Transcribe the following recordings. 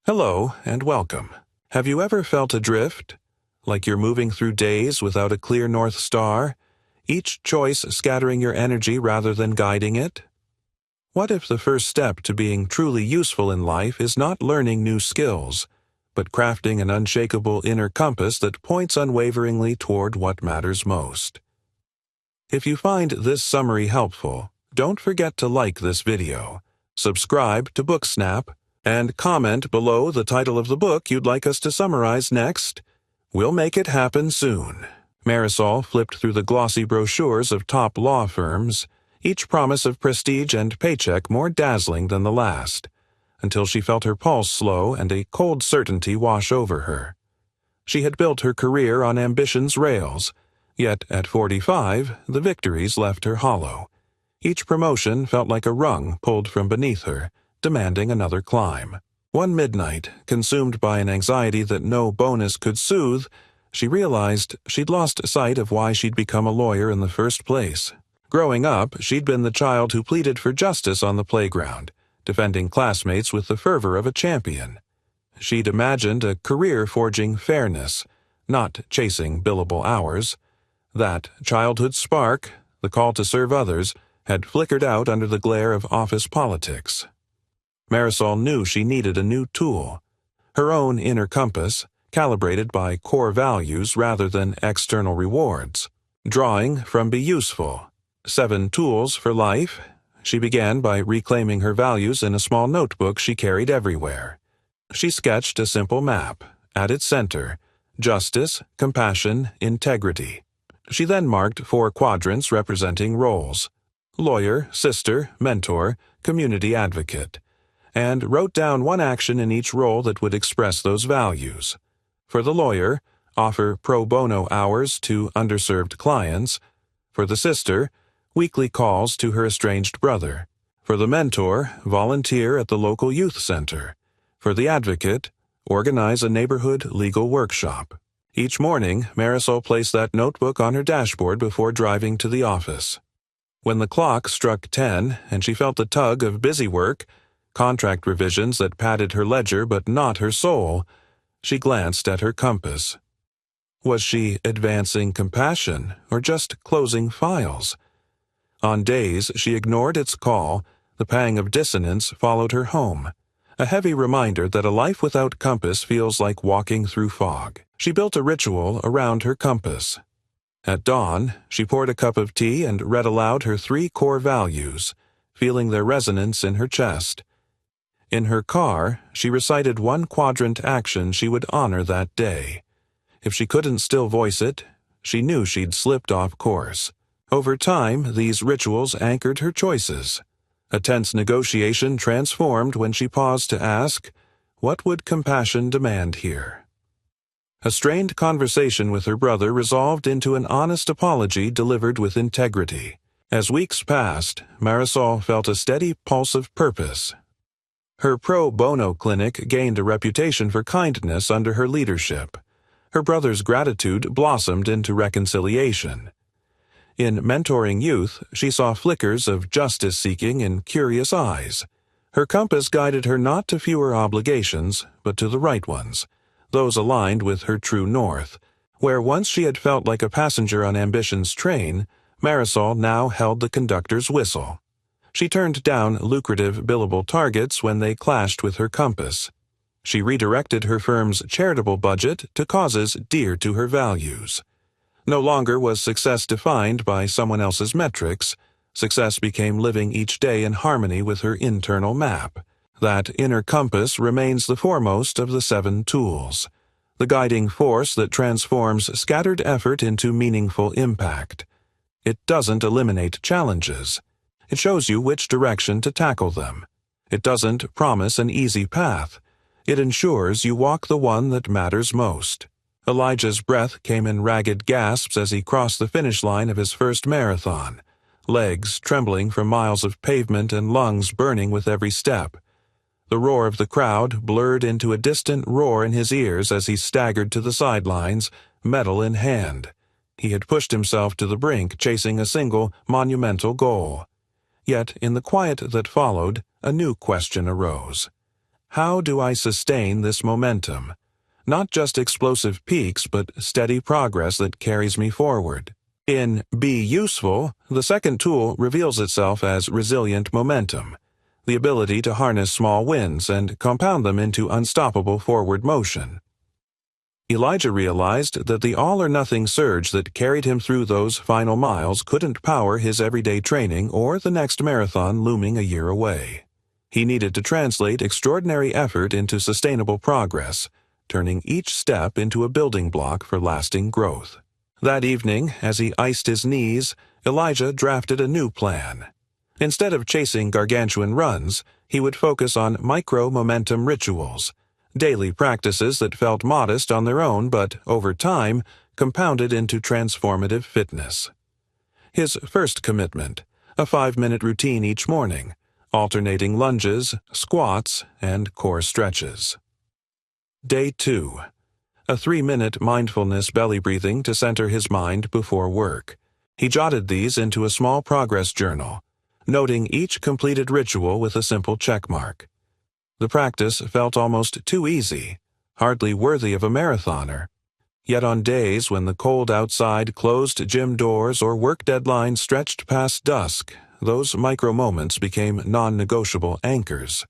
Hello and welcome. Have you ever felt adrift? Like you're moving through days without a clear North Star, each choice scattering your energy rather than guiding it? What if the first step to being truly useful in life is not learning new skills, but crafting an unshakable inner compass that points unwaveringly toward what matters most? If you find this summary helpful, don't forget to like this video, subscribe to Booksnap, and comment below the title of the book you'd like us to summarize next. We'll make it happen soon. Marisol flipped through the glossy brochures of top law firms, each promise of prestige and paycheck more dazzling than the last, until she felt her pulse slow and a cold certainty wash over her. She had built her career on ambition's rails, yet at 45, the victories left her hollow. Each promotion felt like a rung pulled from beneath her, demanding another climb. One midnight, consumed by an anxiety that no bonus could soothe, she realized she'd lost sight of why she'd become a lawyer in the first place. Growing up, she'd been the child who pleaded for justice on the playground, defending classmates with the fervor of a champion. She'd imagined a career forging fairness, not chasing billable hours. That childhood spark, the call to serve others, had flickered out under the glare of office politics. Marisol knew she needed a new tool, her own inner compass, calibrated by core values rather than external rewards. Drawing from Be Useful, 7 Tools for Life, she began by reclaiming her values in a small notebook she carried everywhere. She sketched a simple map, at its center, justice, compassion, integrity. She then marked 4 quadrants representing roles: lawyer, sister, mentor, community advocate, and wrote down one action in each role that would express those values. For the lawyer, offer pro bono hours to underserved clients. For the sister, weekly calls to her estranged brother. For the mentor, volunteer at the local youth center. For the advocate, organize a neighborhood legal workshop. Each morning, Marisol placed that notebook on her dashboard before driving to the office. When the clock struck 10 and she felt the tug of busy work, contract revisions that padded her ledger but not her soul, she glanced at her compass. Was she advancing compassion or just closing files? On days she ignored its call, the pang of dissonance followed her home, a heavy reminder that a life without compass feels like walking through fog. She built a ritual around her compass. At dawn, she poured a cup of tea and read aloud her 3 core values, feeling their resonance in her chest. In her car, she recited 1 quadrant action she would honor that day. If she couldn't still voice it, she knew she'd slipped off course. Over time, these rituals anchored her choices. A tense negotiation transformed when she paused to ask, what would compassion demand here? A strained conversation with her brother resolved into an honest apology delivered with integrity. As weeks passed, Marisol felt a steady pulse of purpose. Her pro bono clinic gained a reputation for kindness under her leadership. Her brother's gratitude blossomed into reconciliation. In mentoring youth, she saw flickers of justice-seeking in curious eyes. Her compass guided her not to fewer obligations, but to the right ones, those aligned with her true north. Where once she had felt like a passenger on ambition's train, Marisol now held the conductor's whistle. She turned down lucrative billable targets when they clashed with her compass. She redirected her firm's charitable budget to causes dear to her values. No longer was success defined by someone else's metrics. Success became living each day in harmony with her internal map. That inner compass remains the foremost of the 7 tools, the guiding force that transforms scattered effort into meaningful impact. It doesn't eliminate challenges. It shows you which direction to tackle them. It doesn't promise an easy path. It ensures you walk the one that matters most. Elijah's breath came in ragged gasps as he crossed the finish line of his first marathon, legs trembling from miles of pavement and lungs burning with every step. The roar of the crowd blurred into a distant roar in his ears as he staggered to the sidelines, medal in hand. He had pushed himself to the brink, chasing a single, monumental goal. Yet, in the quiet that followed, a new question arose. How do I sustain this momentum? Not just explosive peaks, but steady progress that carries me forward. In Be Useful, the second tool reveals itself as resilient momentum, the ability to harness small wins and compound them into unstoppable forward motion. Elijah realized that the all-or-nothing surge that carried him through those final miles couldn't power his everyday training or the next marathon looming a year away. He needed to translate extraordinary effort into sustainable progress, turning each step into a building block for lasting growth. That evening, as he iced his knees, Elijah drafted a new plan. Instead of chasing gargantuan runs, he would focus on micro-momentum rituals, daily practices that felt modest on their own but, over time, compounded into transformative fitness. His first commitment, a 5-minute routine each morning, alternating lunges, squats, and core stretches. Day 2. A 3-minute mindfulness belly breathing to center his mind before work. He jotted these into a small progress journal, noting each completed ritual with a simple checkmark. The practice felt almost too easy, hardly worthy of a marathoner. Yet on days when the cold outside closed gym doors or work deadlines stretched past dusk, those micro-moments became non-negotiable anchors.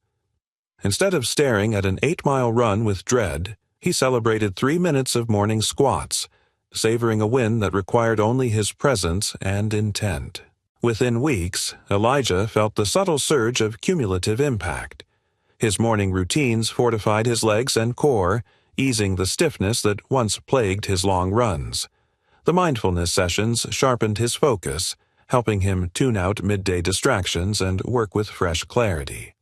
Instead of staring at an 8-mile run with dread, he celebrated 3 minutes of morning squats, savoring a win that required only his presence and intent. Within weeks, Elijah felt the subtle surge of cumulative impact. His morning routines fortified his legs and core, easing the stiffness that once plagued his long runs. The mindfulness sessions sharpened his focus, helping him tune out midday distractions and work with fresh clarity.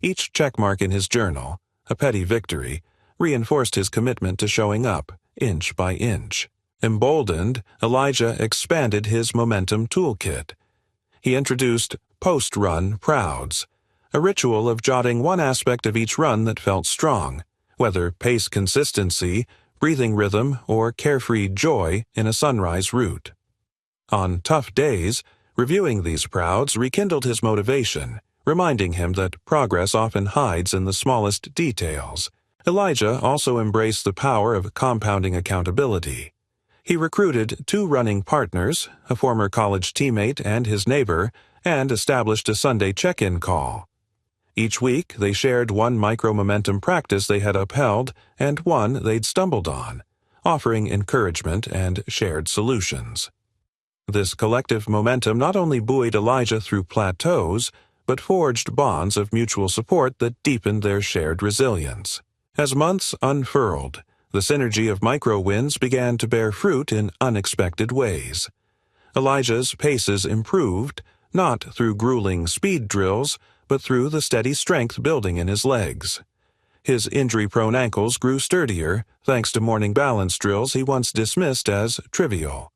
Each checkmark in his journal, a petty victory, reinforced his commitment to showing up, inch by inch. Emboldened, Elijah expanded his momentum toolkit. He introduced post-run prouds, a ritual of jotting one aspect of each run that felt strong, whether pace consistency, breathing rhythm, or carefree joy in a sunrise route. On tough days, reviewing these prouds rekindled his motivation, reminding him that progress often hides in the smallest details. Elijah also embraced the power of compounding accountability. He recruited 2 running partners, a former college teammate and his neighbor, and established a Sunday check-in call. Each week, they shared one micro-momentum practice they had upheld and one they'd stumbled on, offering encouragement and shared solutions. This collective momentum not only buoyed Elijah through plateaus, but forged bonds of mutual support that deepened their shared resilience. As months unfurled, the synergy of micro-wins began to bear fruit in unexpected ways. Elijah's paces improved, not through grueling speed drills, but through the steady strength building in his legs. His injury-prone ankles grew sturdier, thanks to morning balance drills he once dismissed as trivial.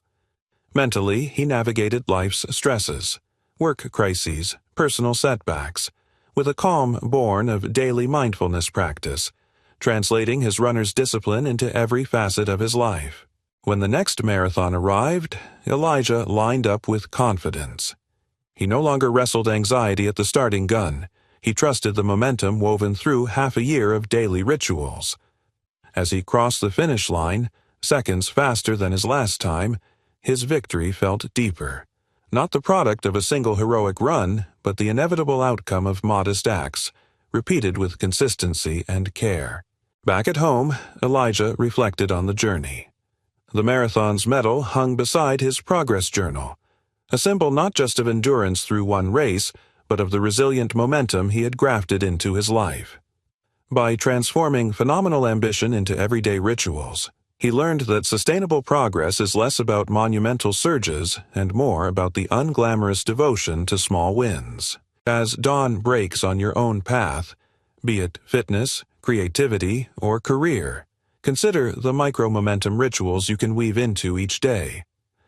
Mentally, he navigated life's stresses, work crises, personal setbacks, with a calm born of daily mindfulness practice, translating his runner's discipline into every facet of his life. When the next marathon arrived, Elijah lined up with confidence. He no longer wrestled anxiety at the starting gun. He trusted the momentum woven through half a year of daily rituals. As he crossed the finish line, seconds faster than his last time, his victory felt deeper. Not the product of a single heroic run, but the inevitable outcome of modest acts, repeated with consistency and care. Back at home, Elijah reflected on the journey. The marathon's medal hung beside his progress journal, a symbol not just of endurance through one race, but of the resilient momentum he had grafted into his life. By transforming phenomenal ambition into everyday rituals, he learned that sustainable progress is less about monumental surges and more about the unglamorous devotion to small wins. As dawn breaks on your own path, be it fitness, creativity, or career, consider the micro-momentum rituals you can weave into each day.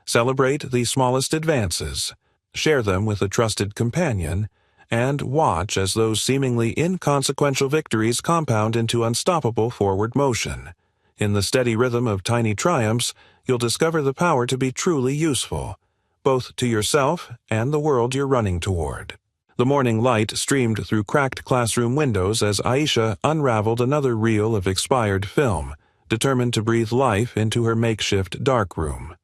Celebrate the smallest advances, share them with a trusted companion, and watch as those seemingly inconsequential victories compound into unstoppable forward motion. In the steady rhythm of tiny triumphs, you'll discover the power to be truly useful, both to yourself and the world you're running toward. The morning light streamed through cracked classroom windows as Aisha unraveled another reel of expired film, determined to breathe life into her makeshift darkroom.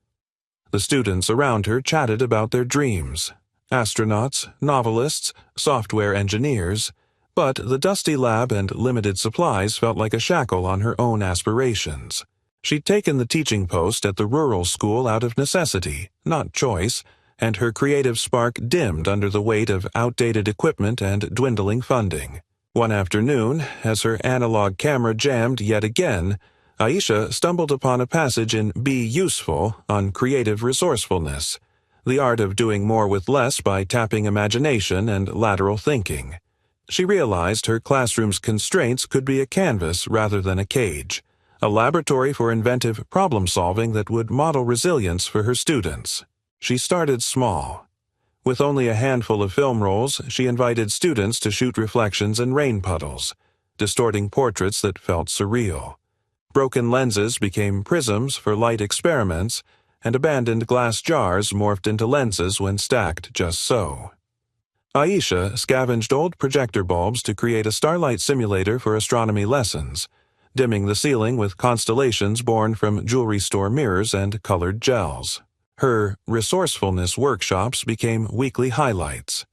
The students around her chatted about their dreams: astronauts, novelists, software engineers, but the dusty lab and limited supplies felt like a shackle on her own aspirations. She'd taken the teaching post at the rural school out of necessity, not choice, and her creative spark dimmed under the weight of outdated equipment and dwindling funding. One afternoon, as her analog camera jammed yet again, Aisha stumbled upon a passage in Be Useful on creative resourcefulness, the art of doing more with less by tapping imagination and lateral thinking. She realized her classroom's constraints could be a canvas rather than a cage, a laboratory for inventive problem-solving that would model resilience for her students. She started small. With only a handful of film rolls, she invited students to shoot reflections in rain puddles, distorting portraits that felt surreal. Broken lenses became prisms for light experiments, and abandoned glass jars morphed into lenses when stacked just so. Aisha scavenged old projector bulbs to create a starlight simulator for astronomy lessons, dimming the ceiling with constellations born from jewelry store mirrors and colored gels. Her resourcefulness workshops became weekly highlights.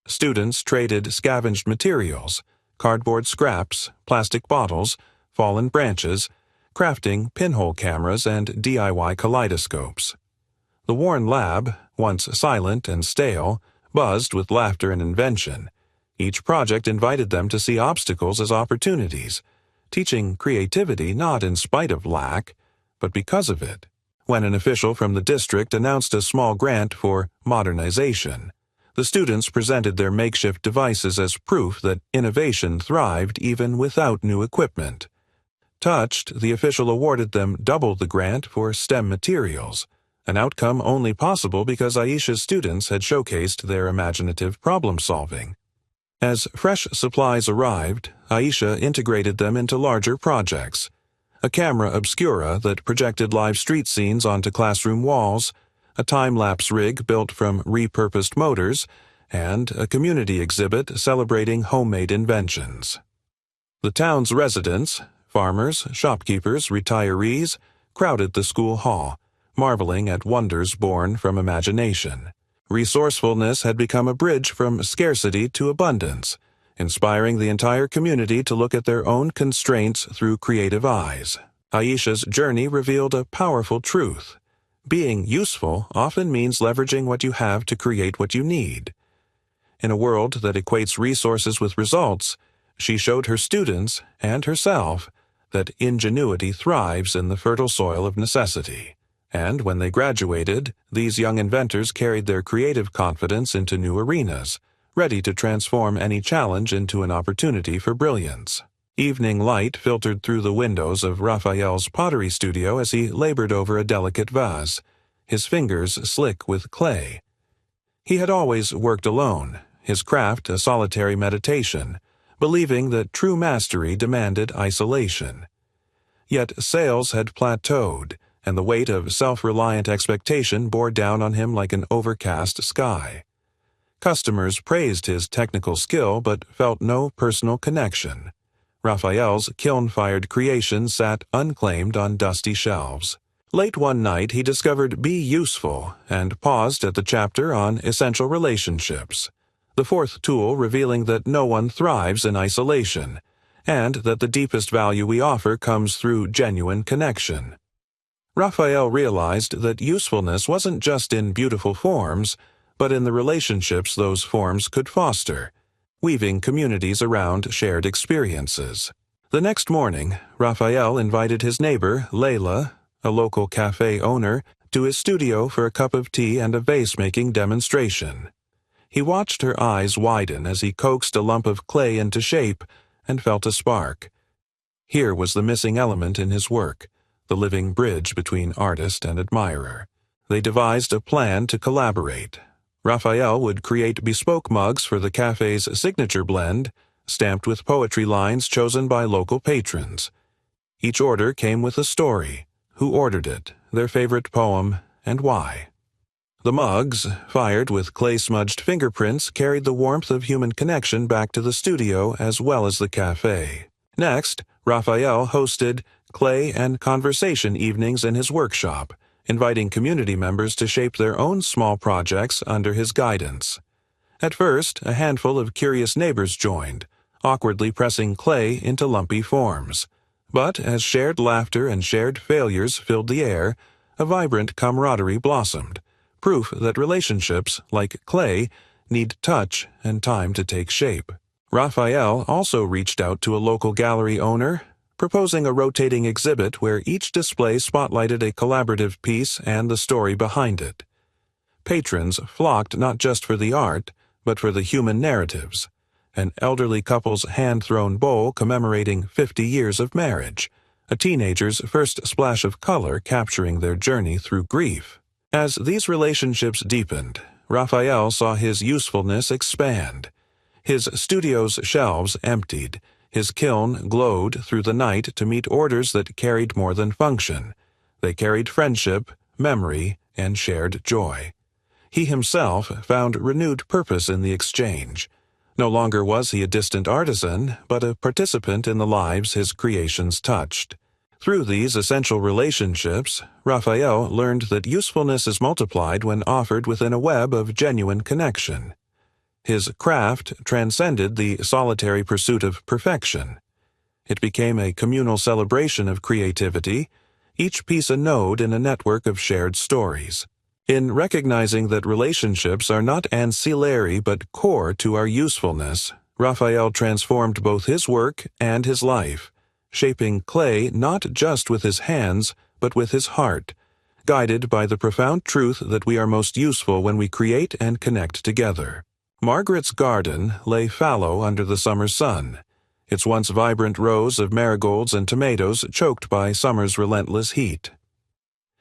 Students traded scavenged materials, cardboard scraps, plastic bottles, fallen branches, crafting pinhole cameras and DIY kaleidoscopes. The worn lab, once silent and stale, buzzed with laughter and invention. Each project invited them to see obstacles as opportunities, teaching creativity not in spite of lack, but because of it. When an official from the district announced a small grant for modernization, the students presented their makeshift devices as proof that innovation thrived even without new equipment. Touched, the official awarded them double the grant for STEM materials, an outcome only possible because Aisha's students had showcased their imaginative problem-solving. As fresh supplies arrived, Aisha integrated them into larger projects: a camera obscura that projected live street scenes onto classroom walls, a time-lapse rig built from repurposed motors, and a community exhibit celebrating homemade inventions. The town's residents, farmers, shopkeepers, retirees, crowded the school hall, marveling at wonders born from imagination. Resourcefulness had become a bridge from scarcity to abundance, inspiring the entire community to look at their own constraints through creative eyes. Aisha's journey revealed a powerful truth. Being useful often means leveraging what you have to create what you need. In a world that equates resources with results, she showed her students and herself that ingenuity thrives in the fertile soil of necessity. And when they graduated, these young inventors carried their creative confidence into new arenas, ready to transform any challenge into an opportunity for brilliance. Evening light filtered through the windows of Raphael's pottery studio as he labored over a delicate vase, his fingers slick with clay. He had always worked alone, his craft a solitary meditation, believing that true mastery demanded isolation. Yet sales had plateaued, and the weight of self-reliant expectation bore down on him like an overcast sky. Customers praised his technical skill but felt no personal connection. Raphael's kiln-fired creation sat unclaimed on dusty shelves. Late one night he discovered Be Useful and paused at the chapter on essential relationships, the fourth tool revealing that no one thrives in isolation, and that the deepest value we offer comes through genuine connection. Raphael realized that usefulness wasn't just in beautiful forms, but in the relationships those forms could foster, weaving communities around shared experiences. The next morning, Raphael invited his neighbor, Layla, a local cafe owner, to his studio for a cup of tea and a vase-making demonstration. He watched her eyes widen as he coaxed a lump of clay into shape and felt a spark. Here was the missing element in his work, the living bridge between artist and admirer. They devised a plan to collaborate. Raphael would create bespoke mugs for the cafe's signature blend, stamped with poetry lines chosen by local patrons. Each order came with a story: who ordered it, their favorite poem, and why. The mugs, fired with clay-smudged fingerprints, carried the warmth of human connection back to the studio as well as the cafe. Next, Raphael hosted clay and conversation evenings in his workshop, inviting community members to shape their own small projects under his guidance. At first, a handful of curious neighbors joined, awkwardly pressing clay into lumpy forms. But as shared laughter and shared failures filled the air, a vibrant camaraderie blossomed, proof that relationships, like clay, need touch and time to take shape. Raphael also reached out to a local gallery owner, proposing a rotating exhibit where each display spotlighted a collaborative piece and the story behind it. Patrons flocked not just for the art, but for the human narratives. An elderly couple's hand-thrown bowl commemorating 50 years of marriage, a teenager's first splash of color capturing their journey through grief. As these relationships deepened, Raphael saw his usefulness expand. His studio's shelves emptied, his kiln glowed through the night to meet orders that carried more than function. They carried friendship, memory, and shared joy. He himself found renewed purpose in the exchange. No longer was he a distant artisan, but a participant in the lives his creations touched. Through these essential relationships, Raphael learned that usefulness is multiplied when offered within a web of genuine connection. His craft transcended the solitary pursuit of perfection. It became a communal celebration of creativity, each piece a node in a network of shared stories. In recognizing that relationships are not ancillary but core to our usefulness, Raphael transformed both his work and his life, shaping clay not just with his hands, but with his heart, guided by the profound truth that we are most useful when we create and connect together. Margaret's garden lay fallow under the summer sun, its once vibrant rows of marigolds and tomatoes choked by summer's relentless heat.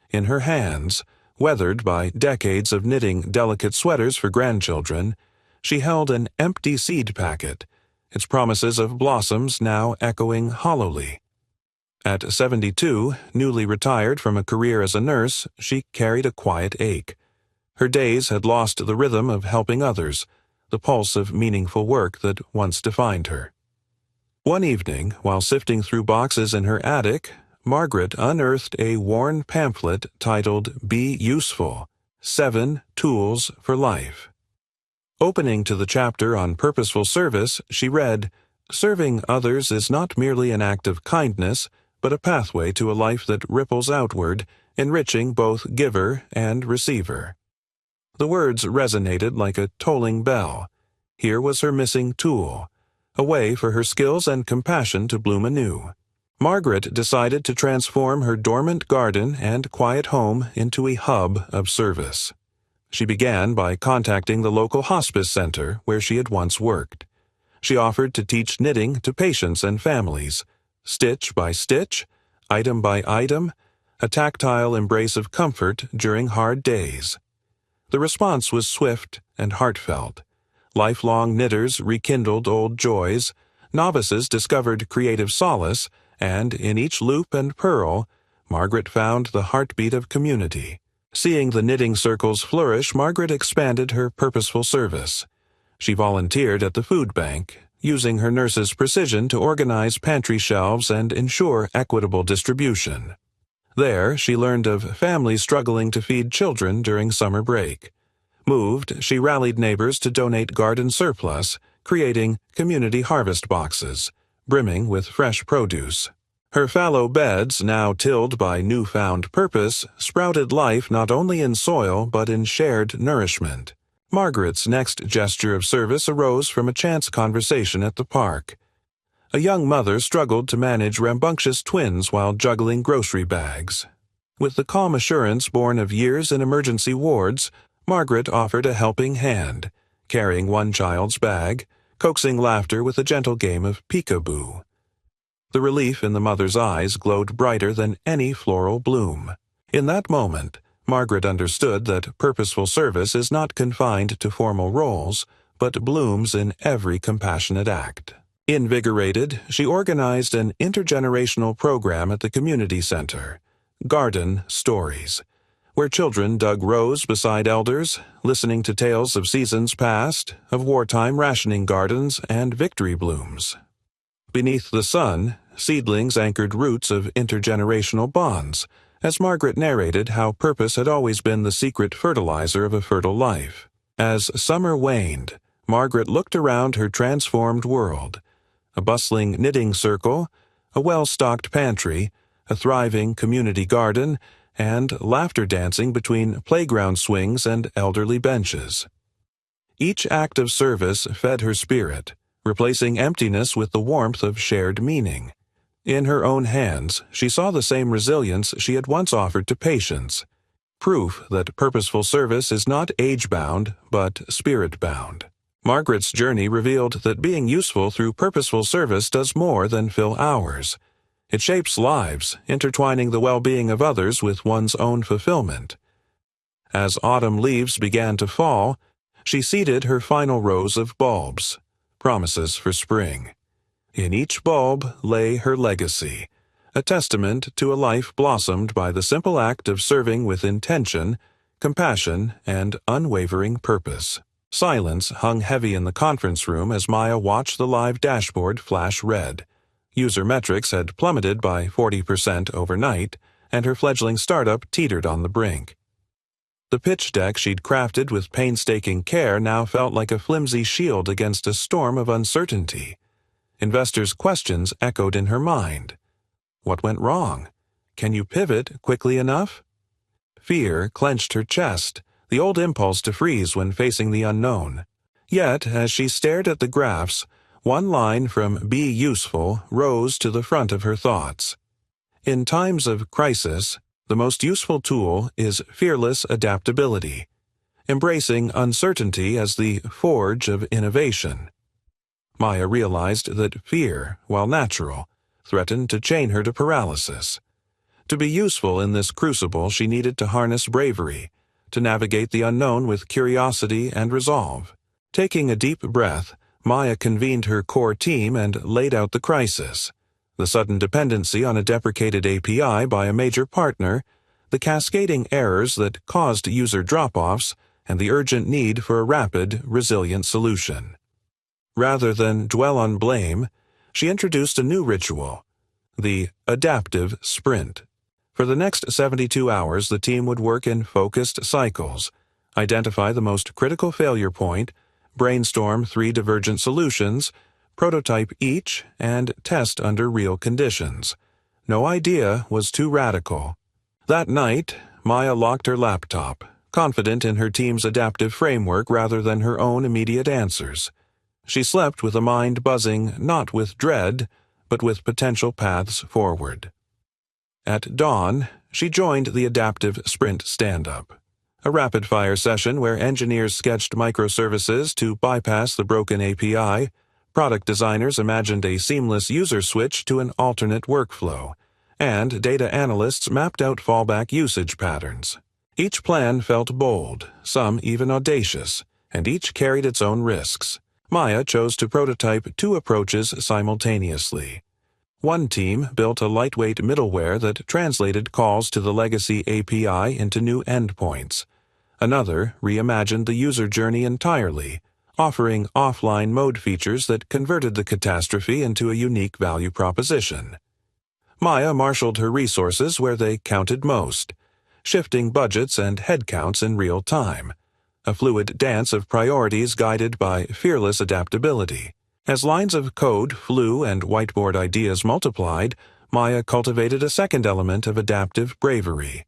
In her hands, weathered by decades of knitting delicate sweaters for grandchildren, she held an empty seed packet, its promises of blossoms now echoing hollowly. At 72, newly retired from a career as a nurse, she carried a quiet ache. Her days had lost the rhythm of helping others, the pulse of meaningful work that once defined her. One evening, while sifting through boxes in her attic, Margaret unearthed a worn pamphlet titled "Be Useful: 7 Tools for Life." Opening to the chapter on purposeful service, she read, "Serving others is not merely an act of kindness, but a pathway to a life that ripples outward, enriching both giver and receiver." The words resonated like a tolling bell. Here was her missing tool, a way for her skills and compassion to bloom anew. Margaret decided to transform her dormant garden and quiet home into a hub of service. She began by contacting the local hospice center where she had once worked. She offered to teach knitting to patients and families, stitch by stitch, item by item, a tactile embrace of comfort during hard days. The response was swift and heartfelt. Lifelong knitters rekindled old joys, novices discovered creative solace, and in each loop and purl, Margaret found the heartbeat of community. Seeing the knitting circles flourish, Margaret expanded her purposeful service. She volunteered at the food bank, using her nurse's precision to organize pantry shelves and ensure equitable distribution. There, she learned of families struggling to feed children during summer break. Moved, she rallied neighbors to donate garden surplus, creating community harvest boxes, brimming with fresh produce. Her fallow beds, now tilled by newfound purpose, sprouted life not only in soil but in shared nourishment. Margaret's next gesture of service arose from a chance conversation at the park. A young mother struggled to manage rambunctious twins while juggling grocery bags. With the calm assurance born of years in emergency wards, Margaret offered a helping hand, carrying one child's bag, coaxing laughter with a gentle game of peekaboo. The relief in the mother's eyes glowed brighter than any floral bloom. In that moment, Margaret understood that purposeful service is not confined to formal roles, but blooms in every compassionate act. Invigorated, she organized an intergenerational program at the community center, Garden Stories, where children dug rows beside elders, listening to tales of seasons past, of wartime rationing gardens and victory blooms. Beneath the sun, seedlings anchored roots of intergenerational bonds, as Margaret narrated how purpose had always been the secret fertilizer of a fertile life. As summer waned, Margaret looked around her transformed world. A bustling knitting circle, a well-stocked pantry, a thriving community garden, and laughter dancing between playground swings and elderly benches. Each act of service fed her spirit, replacing emptiness with the warmth of shared meaning. In her own hands, she saw the same resilience she had once offered to patients, proof that purposeful service is not age-bound, but spirit-bound. Margaret's journey revealed that being useful through purposeful service does more than fill hours. It shapes lives, intertwining the well-being of others with one's own fulfillment. As autumn leaves began to fall, she seeded her final rows of bulbs, promises for spring. In each bulb lay her legacy, a testament to a life blossomed by the simple act of serving with intention, compassion, and unwavering purpose. Silence hung heavy in the conference room as Maya watched the live dashboard flash red. User metrics had plummeted by 40% overnight, and her fledgling startup teetered on the brink. The pitch deck she'd crafted with painstaking care now felt like a flimsy shield against a storm of uncertainty. Investors' questions echoed in her mind. What went wrong? Can you pivot quickly enough? Fear clenched her chest, the old impulse to freeze when facing the unknown. Yet, as she stared at the graphs, one line from Be Useful rose to the front of her thoughts. In times of crisis, the most useful tool is fearless adaptability, embracing uncertainty as the forge of innovation. Maya realized that fear, while natural, threatened to chain her to paralysis. To be useful in this crucible, she needed to harness bravery, to navigate the unknown with curiosity and resolve. Taking a deep breath, Maya convened her core team and laid out the crisis: the sudden dependency on a deprecated API by a major partner, the cascading errors that caused user drop-offs, and the urgent need for a rapid, resilient solution. Rather than dwell on blame, she introduced a new ritual: the adaptive sprint. For the next 72 hours, the team would work in focused cycles, identify the most critical failure point, brainstorm 3 divergent solutions, prototype each, and test under real conditions. No idea was too radical. That night, Maya locked her laptop, confident in her team's adaptive framework rather than her own immediate answers. She slept with a mind buzzing not with dread, but with potential paths forward. At dawn, she joined the adaptive sprint stand-up, a rapid-fire session where engineers sketched microservices to bypass the broken API, product designers imagined a seamless user switch to an alternate workflow, and data analysts mapped out fallback usage patterns. Each plan felt bold, some even audacious, and each carried its own risks. Maya chose to prototype 2 approaches simultaneously. One team built a lightweight middleware that translated calls to the legacy API into new endpoints. Another reimagined the user journey entirely, offering offline mode features that converted the catastrophe into a unique value proposition. Maya marshaled her resources where they counted most, shifting budgets and headcounts in real time, a fluid dance of priorities guided by fearless adaptability. As lines of code flew and whiteboard ideas multiplied, Maya cultivated a second element of adaptive bravery: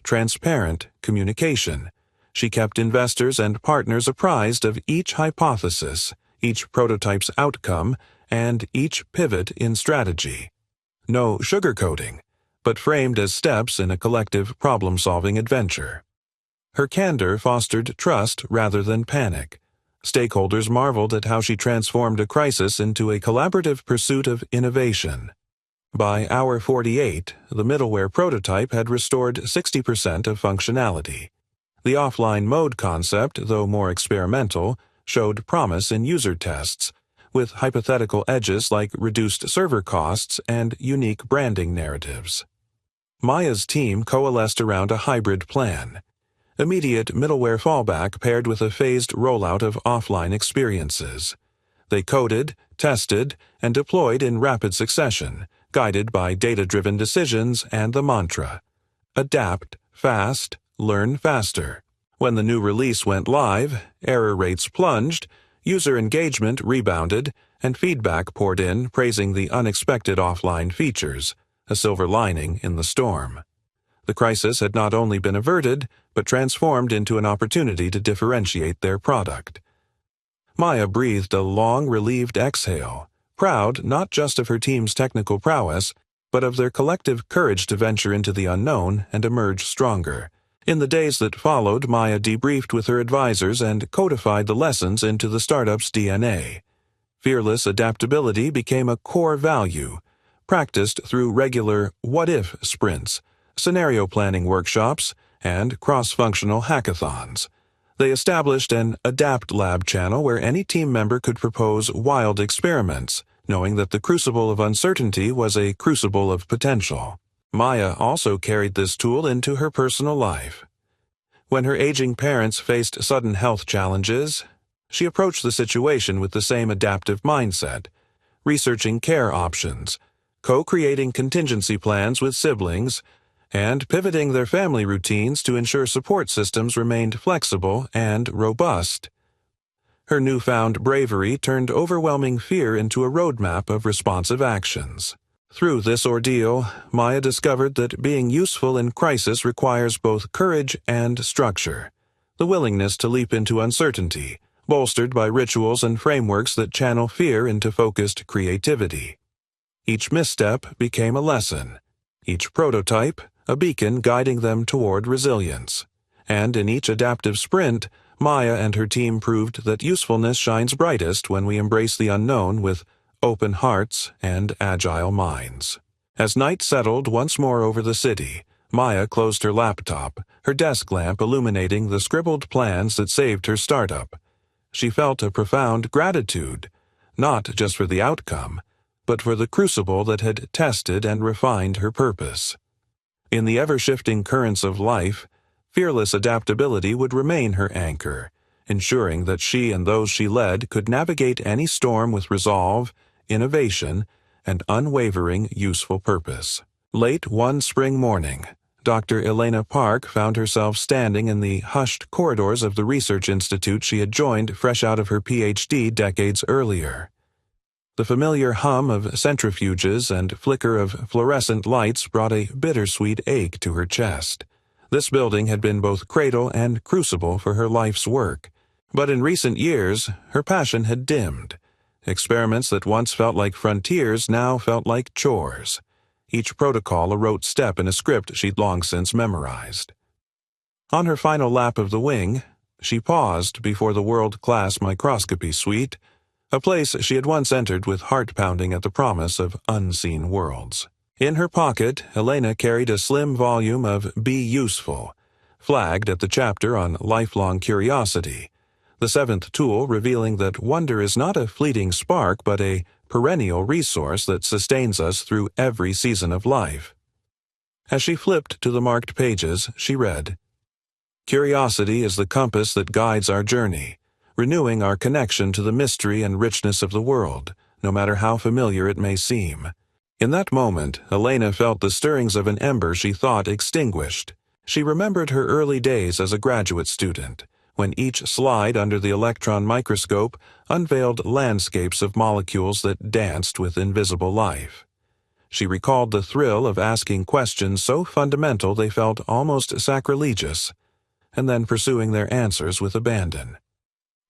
transparent communication. She kept investors and partners apprised of each hypothesis, each prototype's outcome, and each pivot in strategy. No sugarcoating, but framed as steps in a collective problem-solving adventure. Her candor fostered trust rather than panic. Stakeholders marveled at how she transformed a crisis into a collaborative pursuit of innovation. By hour 48, the middleware prototype had restored 60% of functionality. The offline mode concept, though more experimental, showed promise in user tests, with hypothetical edges like reduced server costs and unique branding narratives. Maya's team coalesced around a hybrid plan. Immediate middleware fallback paired with a phased rollout of offline experiences. They coded, tested, and deployed in rapid succession, guided by data-driven decisions and the mantra: adapt fast, learn faster. When the new release went live, error rates plunged, user engagement rebounded, and feedback poured in praising the unexpected offline features, a silver lining in the storm. The crisis had not only been averted, but transformed into an opportunity to differentiate their product. Maya breathed a long, relieved exhale, proud not just of her team's technical prowess, but of their collective courage to venture into the unknown and emerge stronger. In the days that followed, Maya debriefed with her advisors and codified the lessons into the startup's DNA. Fearless adaptability became a core value, practiced through regular what-if sprints, scenario planning workshops, and cross-functional hackathons. They established an Adapt Lab channel where any team member could propose wild experiments, knowing that the crucible of uncertainty was a crucible of potential. Maya also carried this tool into her personal life. When her aging parents faced sudden health challenges, she approached the situation with the same adaptive mindset, researching care options, co-creating contingency plans with siblings, and pivoting their family routines to ensure support systems remained flexible and robust. Her newfound bravery turned overwhelming fear into a roadmap of responsive actions. Through this ordeal, Maya discovered that being useful in crisis requires both courage and structure, the willingness to leap into uncertainty, bolstered by rituals and frameworks that channel fear into focused creativity. Each misstep became a lesson, each prototype a beacon guiding them toward resilience. And in each adaptive sprint, Maya and her team proved that usefulness shines brightest when we embrace the unknown with open hearts and agile minds. As night settled once more over the city, Maya closed her laptop, her desk lamp illuminating the scribbled plans that saved her startup. She felt a profound gratitude, not just for the outcome, but for the crucible that had tested and refined her purpose. In the ever-shifting currents of life, fearless adaptability would remain her anchor, ensuring that she and those she led could navigate any storm with resolve, innovation, and unwavering useful purpose. Late one spring morning, Dr. Elena Park found herself standing in the hushed corridors of the research institute she had joined fresh out of her PhD decades earlier. The familiar hum of centrifuges and flicker of fluorescent lights brought a bittersweet ache to her chest. This building had been both cradle and crucible for her life's work. But in recent years, her passion had dimmed. Experiments that once felt like frontiers now felt like chores, each protocol a rote step in a script she'd long since memorized. On her final lap of the wing, she paused before the world-class microscopy suite, a place she had once entered with heart-pounding at the promise of unseen worlds. In her pocket, Elena carried a slim volume of Be Useful, flagged at the chapter on lifelong curiosity, the seventh tool revealing that wonder is not a fleeting spark but a perennial resource that sustains us through every season of life. As she flipped to the marked pages, she read, "Curiosity is the compass that guides our journey, renewing our connection to the mystery and richness of the world, no matter how familiar it may seem." In that moment, Elena felt the stirrings of an ember she thought extinguished. She remembered her early days as a graduate student, when each slide under the electron microscope unveiled landscapes of molecules that danced with invisible life. She recalled the thrill of asking questions so fundamental they felt almost sacrilegious, and then pursuing their answers with abandon.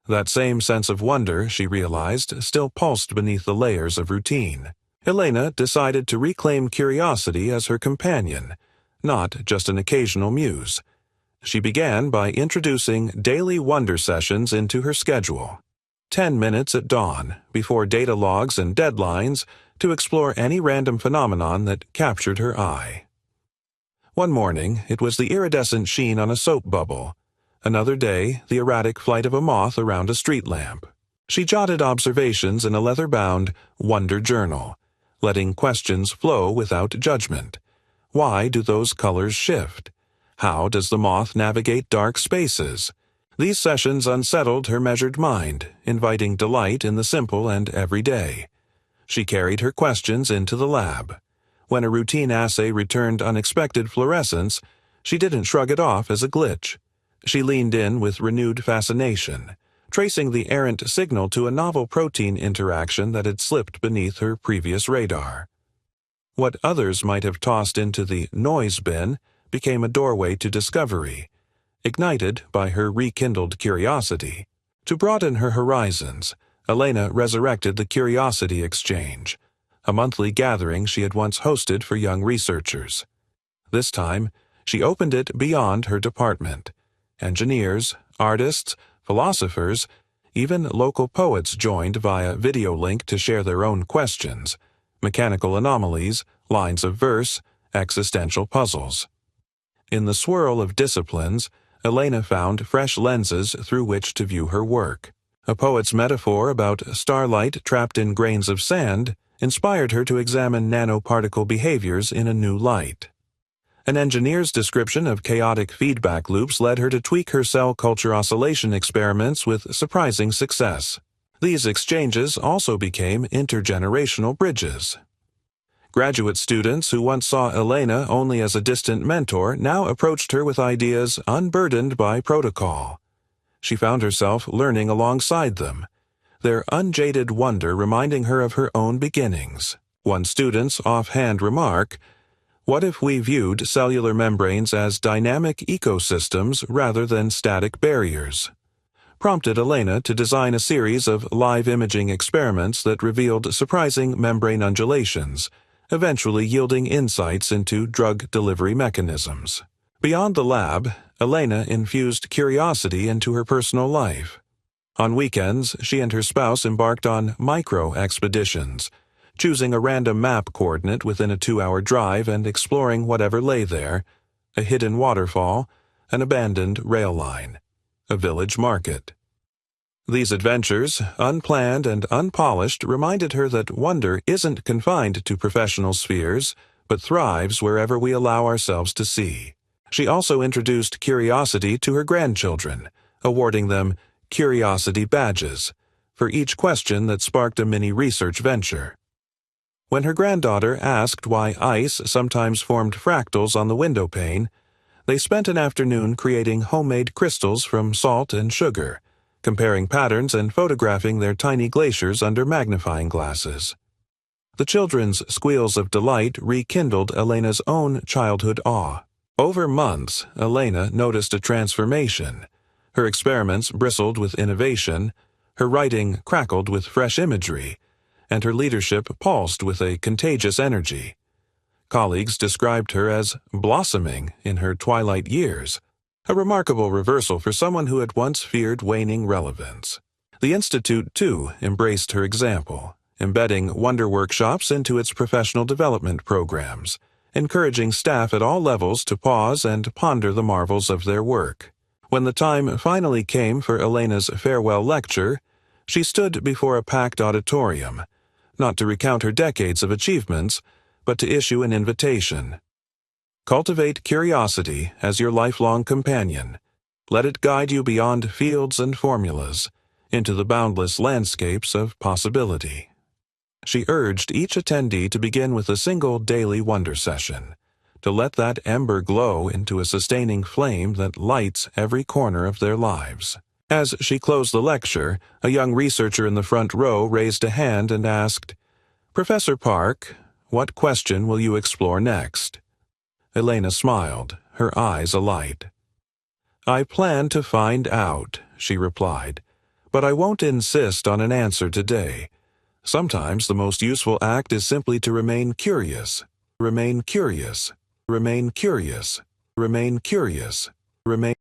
That same sense of wonder, she realized, still pulsed beneath the layers of routine. Elena decided to reclaim curiosity as her companion, not just an occasional muse. She began by introducing daily wonder sessions into her schedule. 10 minutes at dawn, before data logs and deadlines, to explore any random phenomenon that captured her eye. One morning, it was the iridescent sheen on a soap bubble. Another day, the erratic flight of a moth around a street lamp. She jotted observations in a leather-bound Wonder Journal, letting questions flow without judgment. Why do those colors shift? How does the moth navigate dark spaces? These sessions unsettled her measured mind, inviting delight in the simple and everyday. She carried her questions into the lab. When a routine assay returned unexpected fluorescence, she didn't shrug it off as a glitch. She leaned in with renewed fascination, tracing the errant signal to a novel protein interaction that had slipped beneath her previous radar. What others might have tossed into the noise bin became a doorway to discovery, ignited by her rekindled curiosity. To broaden her horizons, Elena resurrected the Curiosity Exchange, a monthly gathering she had once hosted for young researchers. This time, she opened it beyond her department. Engineers, artists, philosophers, even local poets joined via video link to share their own questions, mechanical anomalies, lines of verse, existential puzzles. In the swirl of disciplines, Elena found fresh lenses through which to view her work. A poet's metaphor about starlight trapped in grains of sand inspired her to examine nanoparticle behaviors in a new light. An engineer's description of chaotic feedback loops led her to tweak her cell culture oscillation experiments with surprising success. These exchanges also became intergenerational bridges. Graduate students who once saw Elena only as a distant mentor now approached her with ideas unburdened by protocol. She found herself learning alongside them, their unjaded wonder reminding her of her own beginnings. One student's offhand remark, "What if we viewed cellular membranes as dynamic ecosystems rather than static barriers?" prompted Elena to design a series of live imaging experiments that revealed surprising membrane undulations, eventually yielding insights into drug delivery mechanisms. Beyond the lab, Elena infused curiosity into her personal life. On weekends, she and her spouse embarked on micro-expeditions, choosing a random map coordinate within a 2-hour drive and exploring whatever lay there: a hidden waterfall, an abandoned rail line, a village market. These adventures, unplanned and unpolished, reminded her that wonder isn't confined to professional spheres, but thrives wherever we allow ourselves to see. She also introduced curiosity to her grandchildren, awarding them curiosity badges for each question that sparked a mini research venture. When her granddaughter asked why ice sometimes formed fractals on the window pane, they spent an afternoon creating homemade crystals from salt and sugar, comparing patterns and photographing their tiny glaciers under magnifying glasses. The children's squeals of delight rekindled Elena's own childhood awe. Over months, Elena noticed a transformation. Her experiments bristled with innovation, her writing crackled with fresh imagery, and her leadership pulsed with a contagious energy. Colleagues described her as blossoming in her twilight years, a remarkable reversal for someone who had once feared waning relevance. The Institute, too, embraced her example, embedding wonder workshops into its professional development programs, encouraging staff at all levels to pause and ponder the marvels of their work. When the time finally came for Elena's farewell lecture, she stood before a packed auditorium, not to recount her decades of achievements, but to issue an invitation. Cultivate curiosity as your lifelong companion. Let it guide you beyond fields and formulas, into the boundless landscapes of possibility. She urged each attendee to begin with a single daily wonder session, to let that ember glow into a sustaining flame that lights every corner of their lives. As she closed the lecture, a young researcher in the front row raised a hand and asked, "Professor Park, what question will you explore next?" Elena smiled, her eyes alight. "I plan to find out," she replied, "but I won't insist on an answer today. Sometimes the most useful act is simply to remain curious, remain curious, remain curious, remain curious, remain